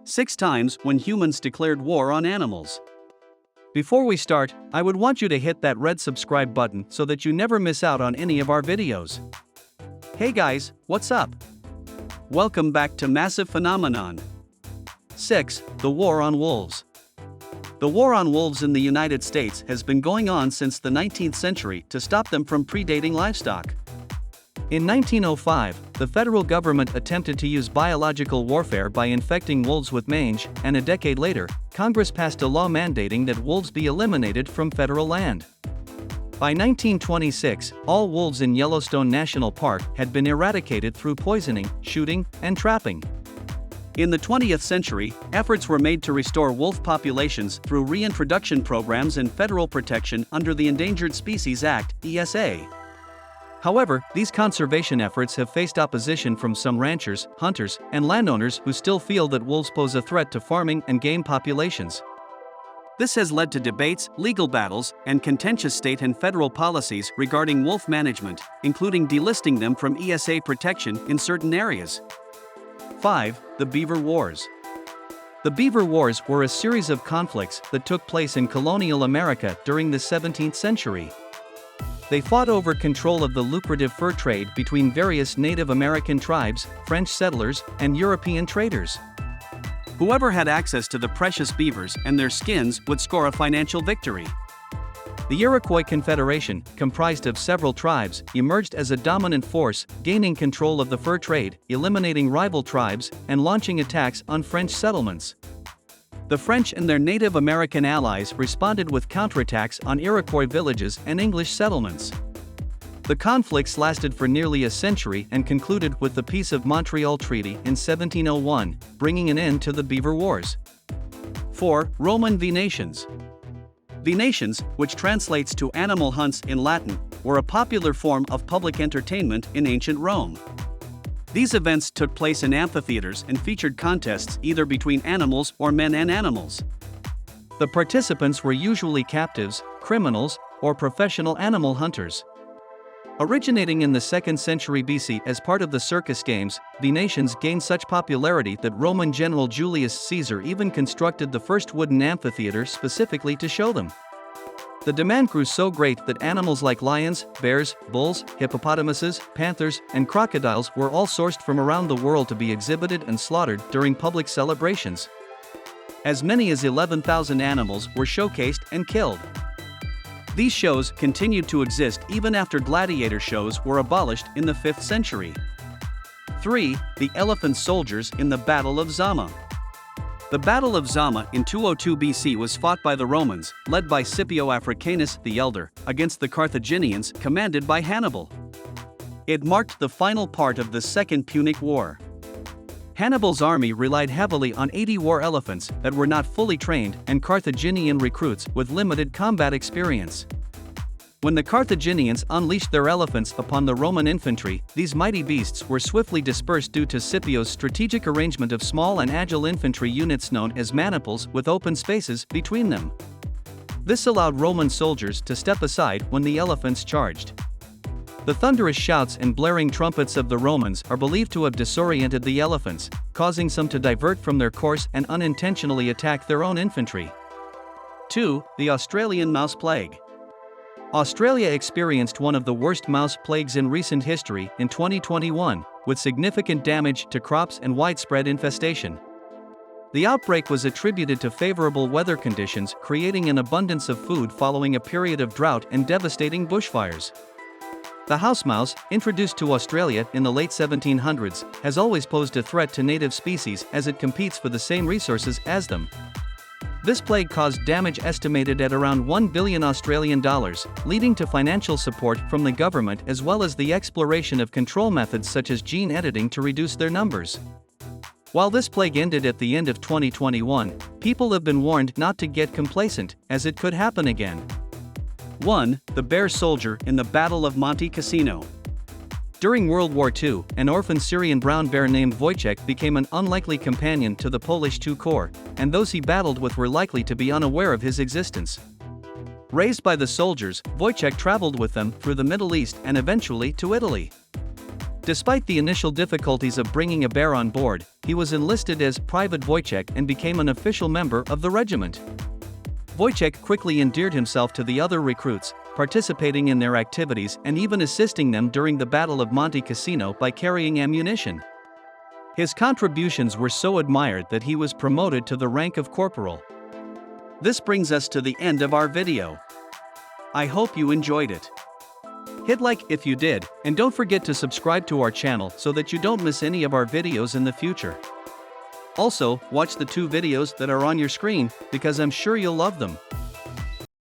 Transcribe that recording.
6 times when humans declared war on animals. Before we start, I would want you to hit that red subscribe button so that you never miss out on any of our videos. Hey guys, what's up? Welcome back to Massive Phenomenon. 6. The War on Wolves. The war on wolves in the United States has been going on since the 19th century to stop them from predating livestock. In 1905, the federal government attempted to use biological warfare by infecting wolves with mange, and a decade later, Congress passed a law mandating that wolves be eliminated from federal land. By 1926, all wolves in Yellowstone National Park had been eradicated through poisoning, shooting, and trapping. In the 20th century, efforts were made to restore wolf populations through reintroduction programs and federal protection under the Endangered Species Act, ESA. However, these conservation efforts have faced opposition from some ranchers, hunters, and landowners who still feel that wolves pose a threat to farming and game populations. This has led to debates, legal battles, and contentious state and federal policies regarding wolf management, including delisting them from ESA protection in certain areas. 5. The Beaver Wars. The Beaver Wars were a series of conflicts that took place in colonial America during the 17th century. They fought over control of the lucrative fur trade between various Native American tribes, French settlers, and European traders. Whoever had access to the precious beavers and their skins would score a financial victory. The Iroquois Confederation, comprised of several tribes, emerged as a dominant force, gaining control of the fur trade, eliminating rival tribes, and launching attacks on French settlements. The French and their Native American allies responded with counterattacks on Iroquois villages and English settlements. The conflicts lasted for nearly a century and concluded with the Peace of Montreal Treaty in 1701, bringing an end to the Beaver Wars. 4. Roman Venations. Venations, which translates to animal hunts in Latin, were a popular form of public entertainment in ancient Rome. These events took place in amphitheaters and featured contests either between animals or men and animals. The participants were usually captives, criminals, or professional animal hunters. Originating in the 2nd century BC as part of the circus games, Venations gained such popularity that Roman general Julius Caesar even constructed the first wooden amphitheater specifically to show them. The demand grew so great that animals like lions, bears, bulls, hippopotamuses, panthers, and crocodiles were all sourced from around the world to be exhibited and slaughtered during public celebrations. As many as 11,000 animals were showcased and killed. These shows continued to exist even after gladiator shows were abolished in the 5th century. 3. The Elephant Soldiers in the Battle of Zama. The Battle of Zama in 202 BC was fought by the Romans, led by Scipio Africanus the Elder, against the Carthaginians commanded by Hannibal. It marked the final part of the Second Punic War. Hannibal's army relied heavily on 80 war elephants that were not fully trained and Carthaginian recruits with limited combat experience. When the Carthaginians unleashed their elephants upon the Roman infantry, these mighty beasts were swiftly dispersed due to Scipio's strategic arrangement of small and agile infantry units known as maniples with open spaces between them. This allowed Roman soldiers to step aside when the elephants charged. The thunderous shouts and blaring trumpets of the Romans are believed to have disoriented the elephants, causing some to divert from their course and unintentionally attack their own infantry. 2. The Australian Mouse Plague. Australia experienced one of the worst mouse plagues in recent history in 2021, with significant damage to crops and widespread infestation. The outbreak was attributed to favorable weather conditions, creating an abundance of food following a period of drought and devastating bushfires. The house mouse, introduced to Australia in the late 1700s, has always posed a threat to native species as it competes for the same resources as them. This plague caused damage estimated at around $1 billion Australian dollars, leading to financial support from the government as well as the exploration of control methods such as gene editing to reduce their numbers. While this plague ended at the end of 2021, people have been warned not to get complacent, as it could happen again. 1. The Bear Soldier in the Battle of Monte Cassino. During World War II, an orphan Syrian brown bear named Wojciech became an unlikely companion to the Polish II Corps, and those he battled with were likely to be unaware of his existence. Raised by the soldiers, Wojciech traveled with them through the Middle East and eventually to Italy. Despite the initial difficulties of bringing a bear on board, he was enlisted as Private Wojciech and became an official member of the regiment. Wojciech quickly endeared himself to the other recruits, participating in their activities and even assisting them during the Battle of Monte Cassino by carrying ammunition. His contributions were so admired that he was promoted to the rank of corporal. This brings us to the end of our video. I hope you enjoyed it. Hit like if you did, and don't forget to subscribe to our channel so that you don't miss any of our videos in the future. Also, watch the 2 videos that are on your screen, because I'm sure you'll love them.